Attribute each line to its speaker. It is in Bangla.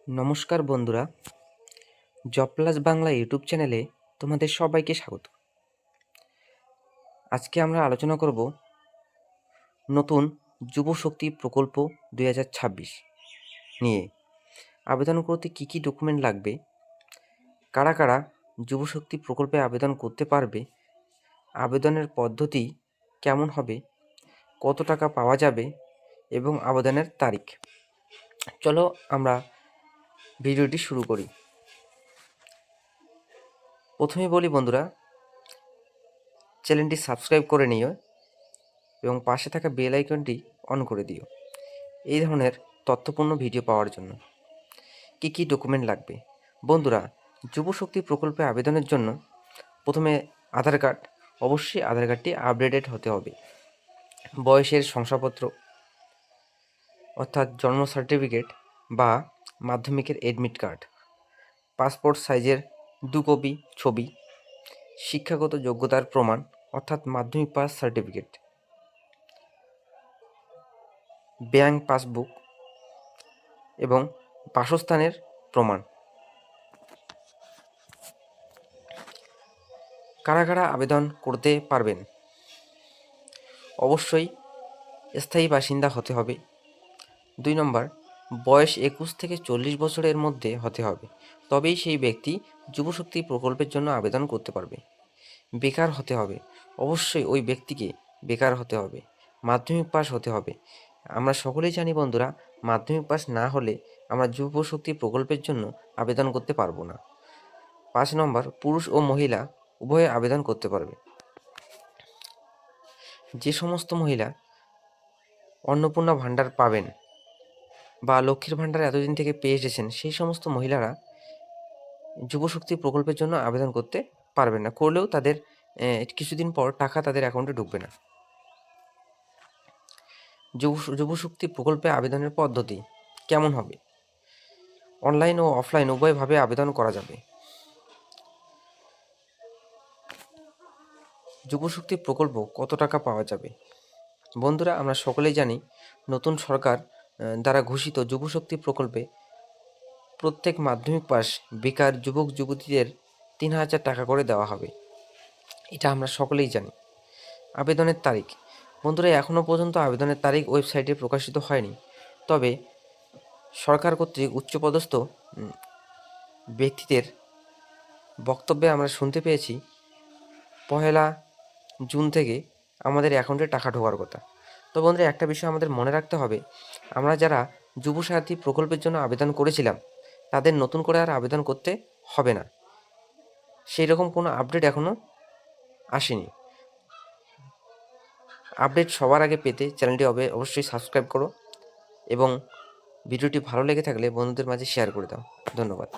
Speaker 1: নমস্কার বন্ধুরা, জব প্লাস বাংলা ইউটিউব চ্যানেলে তোমাদের সবাইকে স্বাগত। আজকে আমরা আলোচনা করব নতুন যুব শক্তি প্রকল্প 2026 নিয়ে। আবেদন করতে কী কী ডকুমেন্ট লাগবে, কারা কারা যুব শক্তি প্রকল্পে আবেদন করতে পারবে, আবেদনের পদ্ধতি কেমন হবে, কত টাকা পাওয়া যাবে এবং আবেদনের তারিখ। চলো আমরা ভিডিওটি শুরু করি। প্রথমে বলি বন্ধুরা, চ্যানেলটি সাবস্ক্রাইব করে নিও এবং পাশে থাকা বেল আইকনটি অন করে দিও এই ধরনের তথ্যপূর্ণ ভিডিও পাওয়ার জন্য। কী কী ডকুমেন্ট লাগবে বন্ধুরা? যুব শক্তি প্রকল্পে আবেদনের জন্য প্রথমে আধার কার্ড, অবশ্যই আধার কার্ডটি আপডেটেড হতে হবে। বয়সের শংসাপত্র অর্থাৎ জন্ম সার্টিফিকেট বা মাধ্যমিকের অ্যাডমিট কার্ড, পাসপোর্ট সাইজের 2 কপি ছবি, শিক্ষাগত যোগ্যতার প্রমাণ অর্থাৎ মাধ্যমিক পাস সার্টিফিকেট, ব্যাংক পাসবুক এবং বাসস্থানের প্রমাণ। কারা কারা আবেদন করতে পারবেন? অবশ্যই স্থায়ী বাসিন্দা হতে হবে। 2 নম্বর, বয়স 21 থেকে 40 বছরের মধ্যে হতে হবে, তবেই সেই ব্যক্তি যুবশক্তি প্রকল্পের জন্য আবেদন করতে পারবে। বেকার হতে হবে, অবশ্যই ওই ব্যক্তিকে বেকার হতে হবে। মাধ্যমিক পাস হতে হবে। আমরা সকলেই জানি বন্ধুরা, মাধ্যমিক পাস না হলে আমরা যুবশক্তি প্রকল্পের জন্য আবেদন করতে পারবো না। 5 নম্বর, পুরুষ ও মহিলা উভয়ে আবেদন করতে পারবে। যে সমস্ত মহিলা অন্নপূর্ণা ভাণ্ডার পাবেন বা লক্ষ্মীর ভাণ্ডার এতদিন থেকে পেয়ে এসেছেন, সেই সমস্ত মহিলারা যুবশক্তি প্রকল্পের জন্য আবেদন করতে পারবেন না। করলেও তাদের কিছুদিন পর টাকা তাদের অ্যাকাউন্টে ঢুকবে না। যুবশক্তি প্রকল্পে আবেদনের পদ্ধতি কেমন হবে? অনলাইন ও অফলাইন উভয়ভাবে আবেদন করা যাবে। যুবশক্তি প্রকল্প কত টাকা পাওয়া যাবে? বন্ধুরা, আমরা সকলেই জানি নতুন সরকার দ্বারা ঘোষিত যুবশক্তি প্রকল্পে প্রত্যেক মাধ্যমিক পাস বেকার যুবক যুবতীদের 3,000 টাকা করে দেওয়া হবে। এটা আমরা সকলেই জানি। আবেদনের তারিখ বন্ধুরা, এখনও পর্যন্ত আবেদনের তারিখ ওয়েবসাইটে প্রকাশিত হয়নি। তবে সরকার কর্তৃক উচ্চপদস্থ ব্যক্তিদের বক্তব্যে আমরা শুনতে পেয়েছি 1 জুন থেকে আমাদের অ্যাকাউন্টে টাকা ঢোকার কথা। তো বন্ধুরা, একটা বিষয় আমাদের মনে রাখতে হবে, আমরা যারা যুব সাথী প্রকল্পের জন্য আবেদন করেছিলাম তাদের নতুন করে আর আবেদন করতে হবে না। সেই রকম কোনো আপডেট এখনও আসেনি। আপডেট সবার আগে পেতে চ্যানেলটি অবশ্যই সাবস্ক্রাইব করো এবং ভিডিওটি ভালো লেগে থাকলে বন্ধুদের মাঝে শেয়ার করে দাও। ধন্যবাদ।